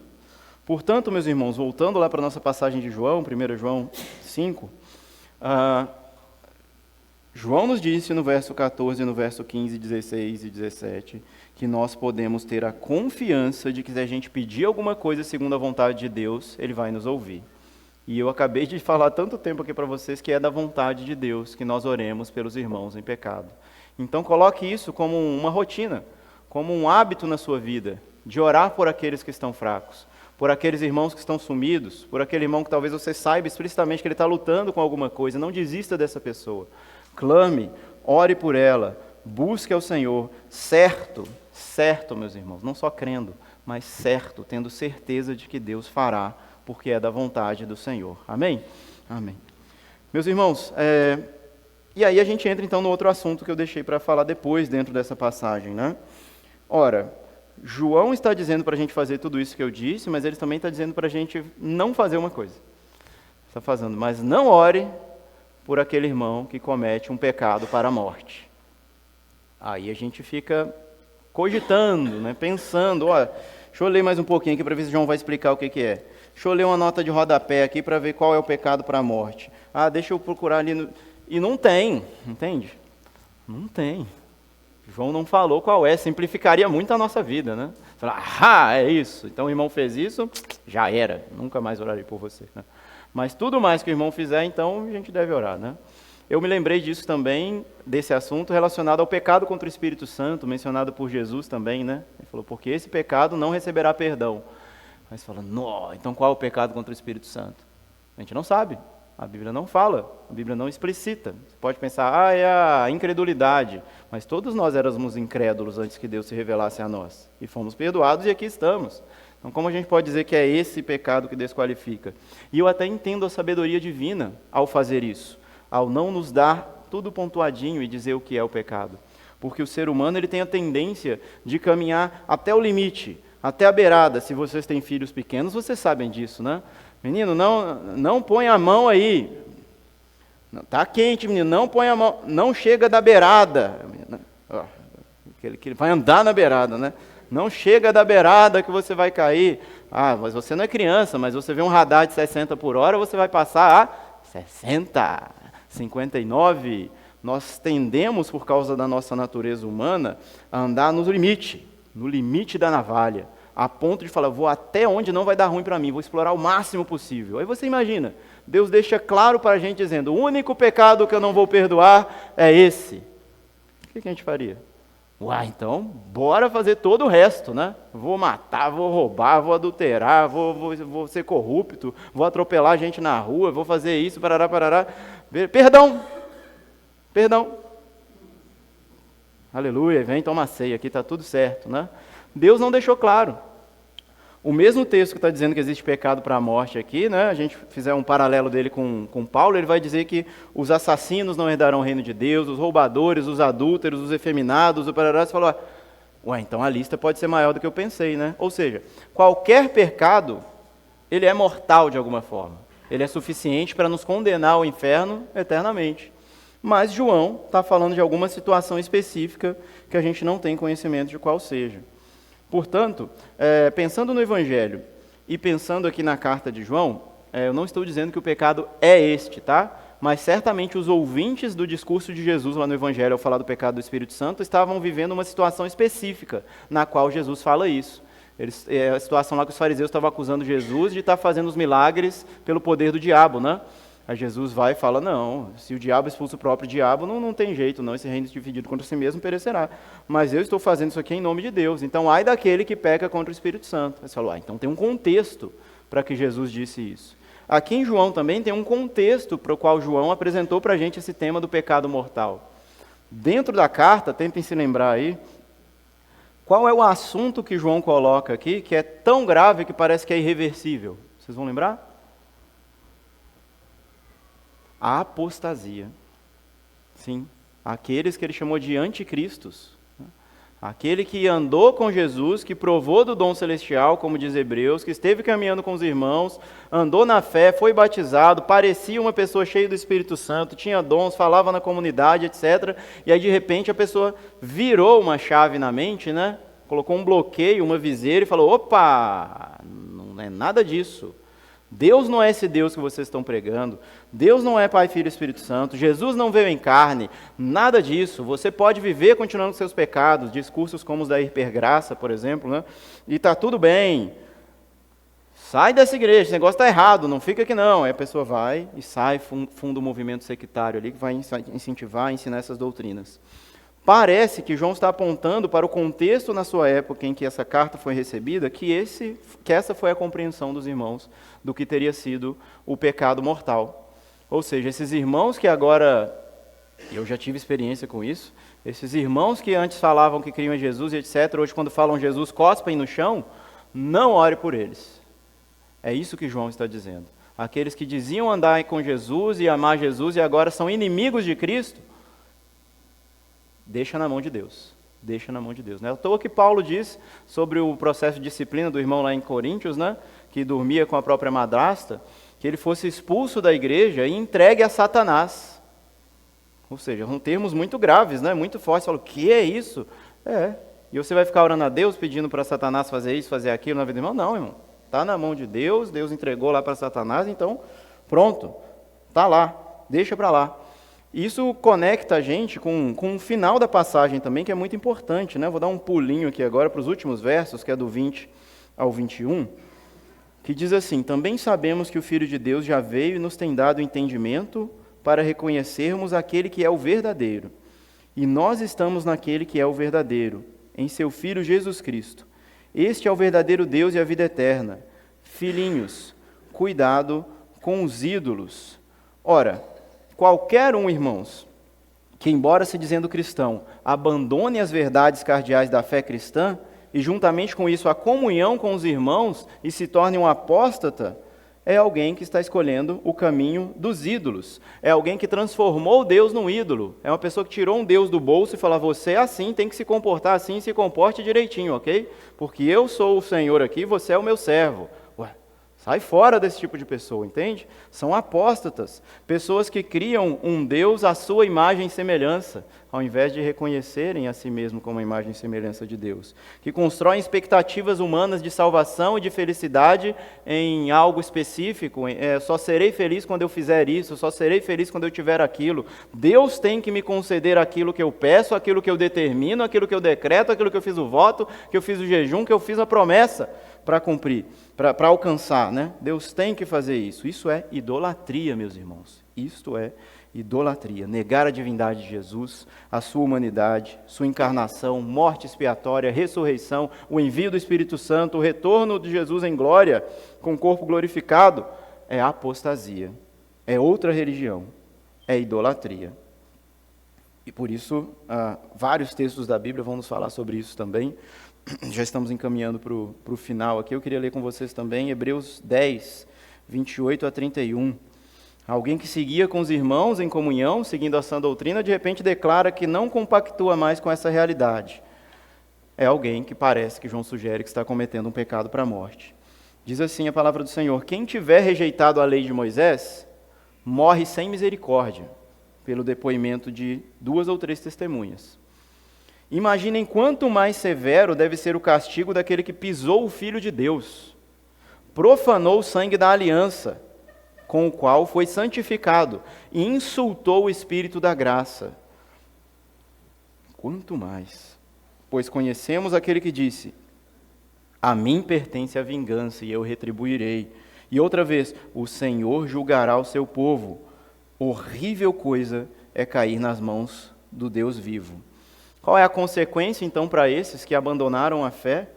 Portanto, meus irmãos, voltando lá para a nossa passagem de João, 1 João 5, João nos disse no verso 14, no verso 15, 16 e 17, que nós podemos ter a confiança de que se a gente pedir alguma coisa segundo a vontade de Deus, Ele vai nos ouvir. E eu acabei de falar tanto tempo aqui para vocês que é da vontade de Deus que nós oremos pelos irmãos em pecado. Então coloque isso como uma rotina, como um hábito na sua vida, de orar por aqueles que estão fracos, por aqueles irmãos que estão sumidos, por aquele irmão que talvez você saiba explicitamente que ele está lutando com alguma coisa. Não desista dessa pessoa. Clame, ore por ela, busque ao Senhor, certo, meus irmãos, não só crendo, mas certo, tendo certeza de que Deus fará, porque é da vontade do Senhor. Amém? Amém. Meus irmãos, e aí a gente entra então no outro assunto que eu deixei para falar depois dentro dessa passagem, né? Ora, João está dizendo para a gente fazer tudo isso que eu disse, mas ele também está dizendo para a gente não fazer uma coisa. Está fazendo, mas não ore por aquele irmão que comete um pecado para a morte. Aí a gente fica cogitando, né? Pensando, deixa eu ler mais um pouquinho aqui para ver se João vai explicar o que é. Deixa eu ler uma nota de rodapé aqui para ver qual é o pecado para a morte. Deixa eu procurar ali. E não tem, entende? Não tem. João não falou qual é, simplificaria muito a nossa vida, né? Falar, ah, é isso. Então o irmão fez isso, já era. Nunca mais orarei por você. Né? Mas tudo mais que o irmão fizer, então a gente deve orar, né? Eu me lembrei disso também, desse assunto relacionado ao pecado contra o Espírito Santo, mencionado por Jesus também, né? Ele falou, porque esse pecado não receberá perdão. Mas fala, então qual é o pecado contra o Espírito Santo? A gente não sabe, a Bíblia não fala, a Bíblia não explicita. Você pode pensar, é a incredulidade, mas todos nós éramos incrédulos antes que Deus se revelasse a nós. E fomos perdoados e aqui estamos. Então como a gente pode dizer que é esse pecado que desqualifica? E eu até entendo a sabedoria divina ao fazer isso, ao não nos dar tudo pontuadinho e dizer o que é o pecado. Porque o ser humano ele tem a tendência de caminhar até o limite, até a beirada. Se vocês têm filhos pequenos, vocês sabem disso, né? Menino, não põe a mão aí. Está quente, menino, não põe a mão. Não chega da beirada. Ele vai andar na beirada, né? Não chega da beirada que você vai cair. Ah, mas você não é criança, mas você vê um radar de 60 por hora, você vai passar a 60, 59. Nós tendemos, por causa da nossa natureza humana, a andar no limite da navalha, a ponto de falar, vou até onde não vai dar ruim para mim, vou explorar o máximo possível. Aí você imagina, Deus deixa claro para a gente dizendo, o único pecado que eu não vou perdoar é esse. O que a gente faria? Então, bora fazer todo o resto, né? Vou matar, vou roubar, vou adulterar, vou ser corrupto, vou atropelar gente na rua, vou fazer isso, parará. Perdão. Aleluia, vem tomar ceia, aqui está tudo certo, né? Deus não deixou claro. O mesmo texto que está dizendo que existe pecado para a morte aqui, né? A gente fizer um paralelo dele com Paulo, ele vai dizer que os assassinos não herdarão o reino de Deus, os roubadores, os adúlteros, os efeminados, o parará. Você falou, então a lista pode ser maior do que eu pensei, né? Ou seja, qualquer pecado, ele é mortal de alguma forma. Ele é suficiente para nos condenar ao inferno eternamente. Mas João está falando de alguma situação específica que a gente não tem conhecimento de qual seja. Portanto, pensando no Evangelho e pensando aqui na carta de João, eu não estou dizendo que o pecado é este, tá? Mas certamente os ouvintes do discurso de Jesus lá no Evangelho, ao falar do pecado do Espírito Santo, estavam vivendo uma situação específica na qual Jesus fala isso. A situação lá que os fariseus estavam acusando Jesus de estar fazendo os milagres pelo poder do diabo, né? Aí Jesus vai e fala, não, se o diabo expulsa o próprio diabo, não tem jeito, não, esse reino dividido contra si mesmo perecerá. Mas eu estou fazendo isso aqui em nome de Deus. Então, ai daquele que peca contra o Espírito Santo. Você falou, então tem um contexto para que Jesus disse isso. Aqui em João também tem um contexto para o qual João apresentou para a gente esse tema do pecado mortal. Dentro da carta, tentem se lembrar aí, qual é o assunto que João coloca aqui, que é tão grave que parece que é irreversível? Vocês vão lembrar? A apostasia. Sim, aqueles que ele chamou de anticristos. Aquele que andou com Jesus, que provou do dom celestial, como diz Hebreus, que esteve caminhando com os irmãos, andou na fé, foi batizado, parecia uma pessoa cheia do Espírito Santo, tinha dons, falava na comunidade, etc. E aí, de repente, a pessoa virou uma chave na mente, né? Colocou um bloqueio, uma viseira e falou, opa, não é nada disso. Deus não é esse Deus que vocês estão pregando, Deus não é Pai, Filho e Espírito Santo, Jesus não veio em carne, nada disso. Você pode viver continuando com seus pecados, discursos como os da hipergraça, por exemplo, né? E está tudo bem, sai dessa igreja, esse negócio está errado, não fica aqui não. Aí a pessoa vai e sai, funda um movimento sectário ali que vai incentivar, ensinar essas doutrinas. Parece que João está apontando para o contexto na sua época em que essa carta foi recebida, que essa foi a compreensão dos irmãos do que teria sido o pecado mortal. Ou seja, esses irmãos que agora, eu já tive experiência com isso, esses irmãos que antes falavam que criam em Jesus e etc., hoje quando falam Jesus cospem no chão, não ore por eles. É isso que João está dizendo. Aqueles que diziam andar com Jesus e amar Jesus e agora são inimigos de Cristo, deixa na mão de Deus. Deixa na mão de Deus. Não é à toa que Paulo diz sobre o processo de disciplina do irmão lá em Coríntios, né, que dormia com a própria madrasta, que ele fosse expulso da igreja e entregue a Satanás. Ou seja, são termos muito graves, né, muito fortes. Fala, o que é isso? E você vai ficar orando a Deus, pedindo para Satanás fazer isso, fazer aquilo na vida do irmão? Não, irmão. Está na mão de Deus, Deus entregou lá para Satanás, então pronto, está lá, deixa para lá. Isso conecta a gente com o final da passagem também, que é muito importante, né? Vou dar um pulinho aqui agora para os últimos versos, que é do 20 ao 21, que diz assim: também sabemos que o Filho de Deus já veio e nos tem dado entendimento para reconhecermos aquele que é o verdadeiro. E nós estamos naquele que é o verdadeiro, em seu Filho Jesus Cristo. Este é o verdadeiro Deus e a vida eterna. Filhinhos, cuidado com os ídolos. Ora, qualquer um, irmãos, que embora se dizendo cristão, abandone as verdades cardeais da fé cristã, e juntamente com isso a comunhão com os irmãos, e se torne um apóstata, é alguém que está escolhendo o caminho dos ídolos. É alguém que transformou Deus num ídolo. É uma pessoa que tirou um Deus do bolso e falou: você é assim, tem que se comportar assim, se comporte direitinho, ok? Porque eu sou o Senhor aqui, você é o meu servo. Ué, sai fora desse tipo de pessoa, entende? São apóstatas, pessoas que criam um Deus à sua imagem e semelhança, ao invés de reconhecerem a si mesmo como a imagem e semelhança de Deus, que constroem expectativas humanas de salvação e de felicidade em algo específico. Só serei feliz quando eu fizer isso, só serei feliz quando eu tiver aquilo. Deus tem que me conceder aquilo que eu peço, aquilo que eu determino, aquilo que eu decreto, aquilo que eu fiz o voto, que eu fiz o jejum, que eu fiz a promessa para cumprir, para alcançar, né? Deus tem que fazer isso. Isso é idolatria, meus irmãos. Isto é idolatria. Negar a divindade de Jesus, a sua humanidade, sua encarnação, morte expiatória, ressurreição, o envio do Espírito Santo, o retorno de Jesus em glória, com o corpo glorificado, é apostasia. É outra religião. É idolatria. E por isso, vários textos da Bíblia vão nos falar sobre isso também. Já estamos encaminhando para o final aqui. Eu queria ler com vocês também Hebreus 10, 28 a 31. Alguém que seguia com os irmãos em comunhão, seguindo a sã doutrina, de repente declara que não compactua mais com essa realidade. É alguém que parece que João sugere que está cometendo um pecado para a morte. Diz assim a palavra do Senhor: quem tiver rejeitado a lei de Moisés, morre sem misericórdia, pelo depoimento de 2 ou 3 testemunhas. Imaginem quanto mais severo deve ser o castigo daquele que pisou o Filho de Deus, profanou o sangue da aliança, com o qual foi santificado, e insultou o Espírito da graça. Quanto mais, pois conhecemos aquele que disse: a mim pertence a vingança, e eu retribuirei. E outra vez: o Senhor julgará o seu povo. Horrível coisa é cair nas mãos do Deus vivo. Qual é a consequência, então, para esses que abandonaram a fé?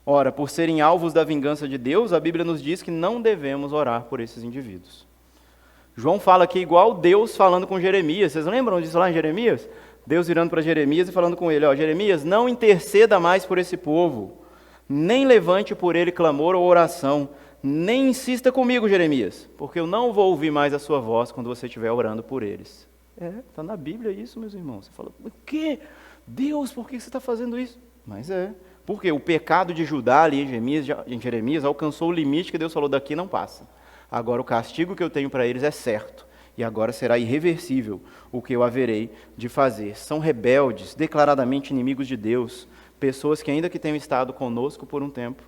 Ora, por serem alvos da vingança de Deus, a Bíblia nos diz que não devemos orar por esses indivíduos. João fala aqui igual Deus falando com Jeremias. Vocês lembram disso lá em Jeremias? Deus virando para Jeremias e falando com ele: Jeremias, não interceda mais por esse povo, nem levante por ele clamor ou oração, nem insista comigo, Jeremias, porque eu não vou ouvir mais a sua voz quando você estiver orando por eles. Está na Bíblia isso, meus irmãos. Você fala: o quê? Deus, por que você está fazendo isso? Mas porque o pecado de Judá ali em Jeremias alcançou o limite que Deus falou: daqui não passa. Agora o castigo que eu tenho para eles é certo, e agora será irreversível o que eu haverei de fazer. São rebeldes, declaradamente inimigos de Deus, pessoas que ainda que tenham estado conosco por um tempo,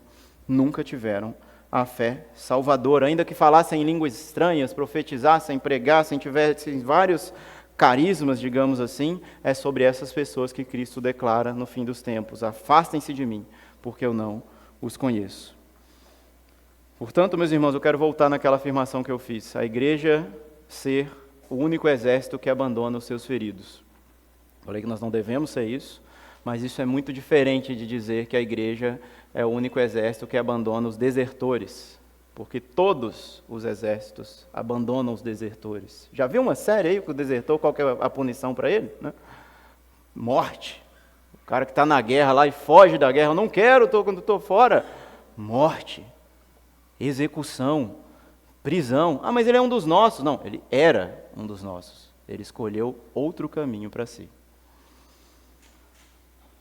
nunca tiveram a fé salvadora, ainda que falassem em línguas estranhas, profetizassem, pregassem, tivessem vários carismas, digamos assim, é sobre essas pessoas que Cristo declara no fim dos tempos: afastem-se de mim, porque eu não os conheço. Portanto, meus irmãos, eu quero voltar naquela afirmação que eu fiz: a igreja ser o único exército que abandona os seus feridos. Falei que nós não devemos ser isso, mas isso é muito diferente de dizer que a igreja é o único exército que abandona os desertores, porque todos os exércitos abandonam os desertores. Já viu uma série aí que o desertor, qual que é a punição para ele? Né? Morte. O cara que está na guerra lá e foge da guerra: eu não quero, quando estou fora. Morte. Execução. Prisão. Mas ele é um dos nossos. Não, ele era um dos nossos. Ele escolheu outro caminho para si.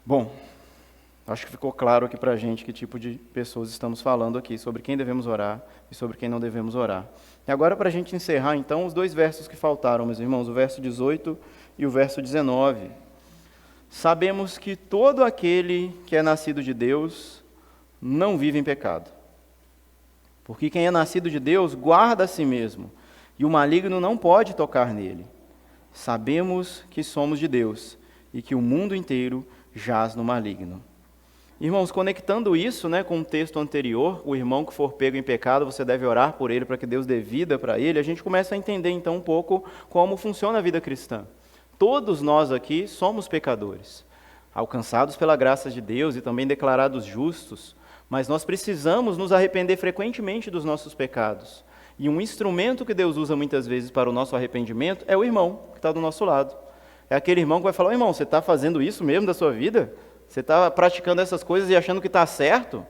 Bom, acho que ficou claro aqui para a gente que tipo de pessoas estamos falando aqui, sobre quem devemos orar e sobre quem não devemos orar. E agora, para a gente encerrar, então, os 2 versos que faltaram, meus irmãos, o verso 18 e o verso 19. Sabemos que todo aquele que é nascido de Deus não vive em pecado. Porque quem é nascido de Deus guarda a si mesmo, e o maligno não pode tocar nele. Sabemos que somos de Deus e que o mundo inteiro jaz no maligno. Irmãos, conectando isso, com o texto anterior, o irmão que for pego em pecado, você deve orar por ele para que Deus dê vida para ele, a gente começa a entender então um pouco como funciona a vida cristã. Todos nós aqui somos pecadores, alcançados pela graça de Deus e também declarados justos, mas nós precisamos nos arrepender frequentemente dos nossos pecados. E um instrumento que Deus usa muitas vezes para o nosso arrependimento é o irmão que está do nosso lado. É aquele irmão que vai falar: irmão, você está fazendo isso mesmo da sua vida? Você está praticando essas coisas e achando que está certo?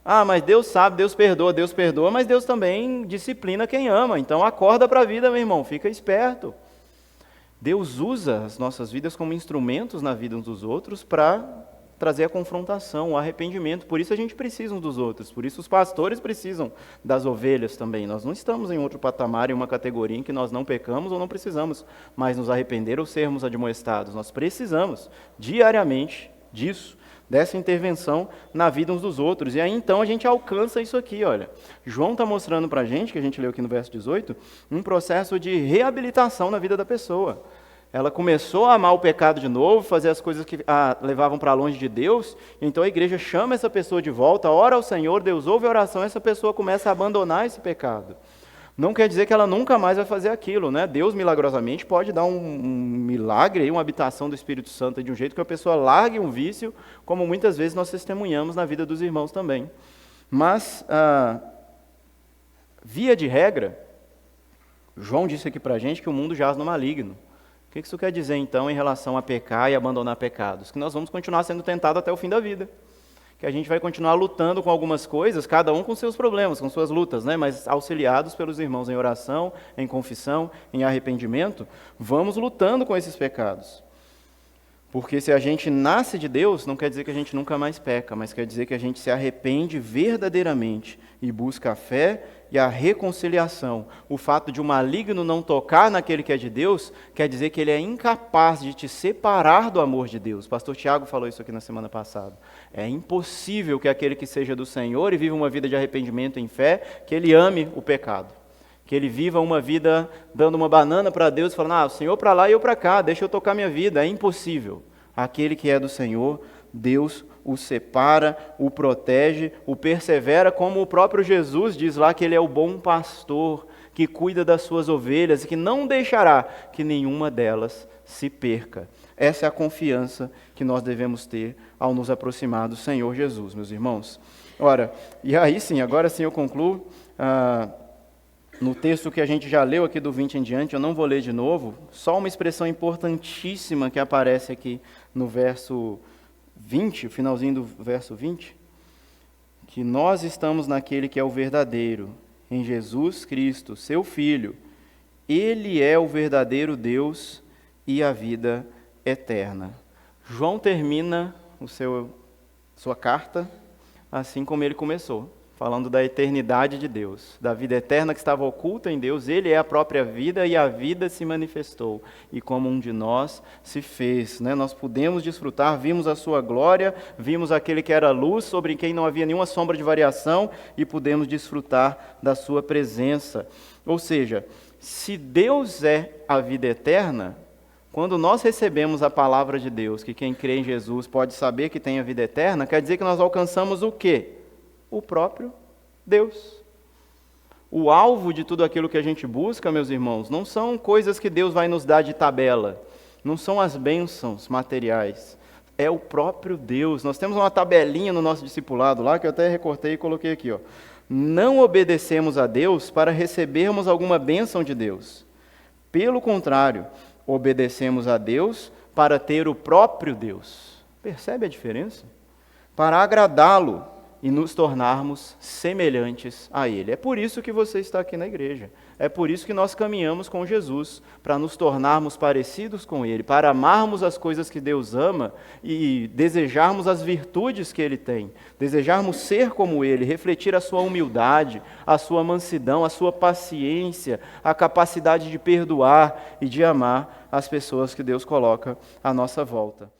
Ah, mas Deus sabe, Deus perdoa, mas Deus também disciplina quem ama. Então acorda para a vida, meu irmão, fica esperto. Deus usa as nossas vidas como instrumentos na vida uns dos outros para trazer a confrontação, o arrependimento. Por isso a gente precisa uns dos outros, por isso os pastores precisam das ovelhas também. Nós não estamos em outro patamar, em uma categoria em que nós não pecamos ou não precisamos mais nos arrepender ou sermos admoestados. Nós precisamos diariamente disso, dessa intervenção na vida uns dos outros. E aí então a gente alcança isso aqui, olha. João está mostrando para a gente, que a gente leu aqui no verso 18, um processo de reabilitação na vida da pessoa. Ela começou a amar o pecado de novo, fazer as coisas que a levavam para longe de Deus, então a igreja chama essa pessoa de volta, ora ao Senhor, Deus ouve a oração, essa pessoa começa a abandonar esse pecado. Não quer dizer que ela nunca mais vai fazer aquilo, Deus, milagrosamente, pode dar um milagre, uma habitação do Espírito Santo de um jeito que a pessoa largue um vício, como muitas vezes nós testemunhamos na vida dos irmãos também. Mas, via de regra, João disse aqui para a gente que o mundo jaz no maligno. O que isso quer dizer, então, em relação a pecar e abandonar pecados? Que nós vamos continuar sendo tentados até o fim da vida. Que a gente vai continuar lutando com algumas coisas, cada um com seus problemas, com suas lutas, mas auxiliados pelos irmãos em oração, em confissão, em arrependimento, vamos lutando com esses pecados. Porque se a gente nasce de Deus, não quer dizer que a gente nunca mais peca, mas quer dizer que a gente se arrepende verdadeiramente e busca a fé e a reconciliação. O fato de o maligno não tocar naquele que é de Deus, quer dizer que ele é incapaz de te separar do amor de Deus. O pastor Tiago falou isso aqui na semana passada. É impossível que aquele que seja do Senhor e viva uma vida de arrependimento em fé, que ele ame o pecado. Que ele viva uma vida dando uma banana para Deus, falando: o Senhor para lá e eu para cá, deixa eu tocar minha vida. É impossível. Aquele que é do Senhor, Deus o separa, o protege, o persevera, como o próprio Jesus diz lá que ele é o bom pastor, que cuida das suas ovelhas e que não deixará que nenhuma delas se perca. Essa é a confiança que nós devemos ter ao nos aproximar do Senhor Jesus, meus irmãos. Ora, e aí sim, agora sim eu concluo. No texto que a gente já leu aqui do 20 em diante, eu não vou ler de novo, só uma expressão importantíssima que aparece aqui no verso 20, o finalzinho do verso 20, que nós estamos naquele que é o verdadeiro, em Jesus Cristo, seu Filho. Ele é o verdadeiro Deus e a vida eterna. João termina sua carta assim como ele começou, falando da eternidade de Deus, da vida eterna que estava oculta em Deus. Ele é a própria vida e a vida se manifestou, e como um de nós se fez. Nós pudemos desfrutar, vimos a sua glória, vimos aquele que era luz, sobre quem não havia nenhuma sombra de variação, e pudemos desfrutar da sua presença. Ou seja, se Deus é a vida eterna, quando nós recebemos a palavra de Deus, que quem crê em Jesus pode saber que tem a vida eterna, quer dizer que nós alcançamos o quê? O próprio Deus. O alvo de tudo aquilo que a gente busca, meus irmãos, não são coisas que Deus vai nos dar de tabela, não são as bênçãos materiais, é o próprio Deus. Nós temos uma tabelinha no nosso discipulado lá, que eu até recortei e coloquei aqui. Não obedecemos a Deus para recebermos alguma bênção de Deus. Pelo contrário, obedecemos a Deus para ter o próprio Deus. Percebe a diferença? Para agradá-lo e nos tornarmos semelhantes a Ele. É por isso que você está aqui na igreja. É por isso que nós caminhamos com Jesus, para nos tornarmos parecidos com Ele, para amarmos as coisas que Deus ama e desejarmos as virtudes que Ele tem, desejarmos ser como Ele, refletir a sua humildade, a sua mansidão, a sua paciência, a capacidade de perdoar e de amar as pessoas que Deus coloca à nossa volta.